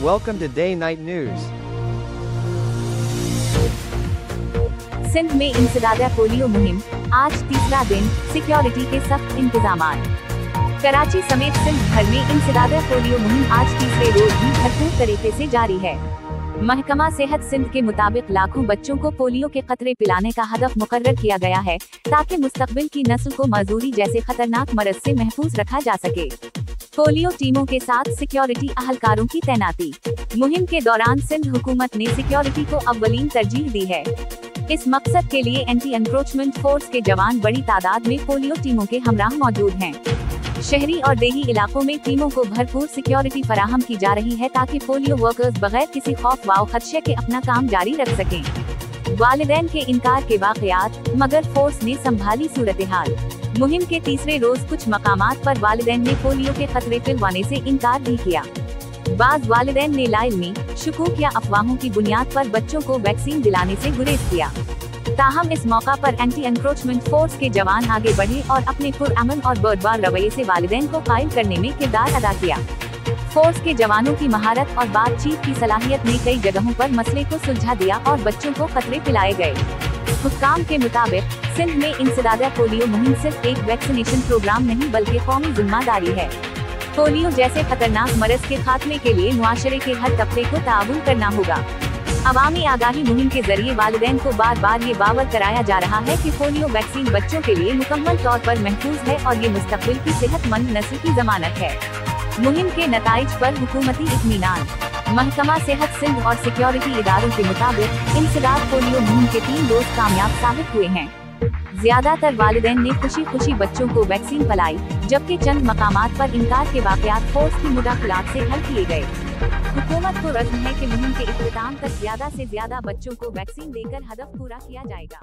Welcome to Day Night News. Sindh में इंसदादा polio मुहिम, आज तीसरा दिन, सिक्योरिटी के सख्त इंतजामात। कराची समेत सिंध भर में इंसदादा पोलियो मुहिम आज तीसरे रोज भी भरपूर तरीके से जारी है। महकमा सेहत सिंध के मुताबिक लाखों बच्चों को पोलियो के खतरे पिलाने का हदफ मुकर्रर किया गया है, ताकि मुस्तकबिल की नस्ल को माजूरी जैसे खतरनाक मरज से महफूज रखा जा सके। पोलियो टीमों के साथ सिक्योरिटी अहलकारों की तैनाती। मुहिम के दौरान सिंध हुकूमत ने सिक्योरिटी को अव्वलीन तरजीह दी है। इस मकसद के लिए एंटी एनक्रोचमेंट फोर्स के जवान बड़ी तादाद में पोलियो टीमों के हमराह मौजूद हैं। शहरी और देही इलाकों में टीमों को भरपूर सिक्योरिटी फराहम की जा रही है, ताकि पोलियो वर्कर्स बगैर किसी खौफ व खदशे के अपना काम जारी रख सकें। वालिदैन के इनकार के वाकयात, मगर फोर्स ने संभाली सूरत-ए-हाल। मुहिम के तीसरे रोज कुछ मकामात पर वालिदैन ने पोलियो के खतरे पिलवाने से इनकार भी किया। बाज़ वालिदैन ने लाइल्मी, शुकूक या अफवाहों की बुनियाद पर बच्चों को वैक्सीन दिलाने से गुरेज किया। ताहम इस मौका पर एंटी एनक्रोचमेंट फोर्स के जवान आगे बढ़े और अपने पुरअमन और बर्दबार रवैये से वालिदैन को कायल करने में किरदार अदा किया। फोर्स के जवानों की महारत और बातचीत की सलाहियत ने कई जगहों पर मसले को सुलझा दिया और बच्चों को खतरे पिलाए गए। हुक्काम के मुताबिक सिंध में इंसदादा पोलियो मुहिम सिर्फ एक वैक्सीनेशन प्रोग्राम नहीं, बल्कि कौमी जिम्मेदारी है। पोलियो जैसे खतरनाक मरज के खात्मे के लिए मुआशरे के हर तबके को ताउन करना होगा। अवामी आगाही मुहिम के जरिए वालिदैन को बार बार ये बावर कराया जा रहा है कि पोलियो वैक्सीन बच्चों के लिए मुकम्मल तौर पर महफूज है और ये मुस्तकबिल की सेहतमंद नस्ल की जमानत है। मुहिम के नताइज पर हुकूमती इत्मीनान। महकमा सेहत सिंध और सिक्योरिटी इदारों के मुताबिक इंसदाद पोलियो मुहिम के 3 डोज कामयाब साबित हुए हैं। ज्यादातर वालिदैन ने खुशी बच्चों को वैक्सीन पिलाई, जबकि चंद मकामात पर इनकार के वाकयात फोर्स की मुदाखलात से हल किए गए। हुकूमत को रज़्म है कि मुहिम के इख्तिताम तक ज्यादा से ज्यादा बच्चों को वैक्सीन देकर हदफ पूरा किया जाएगा।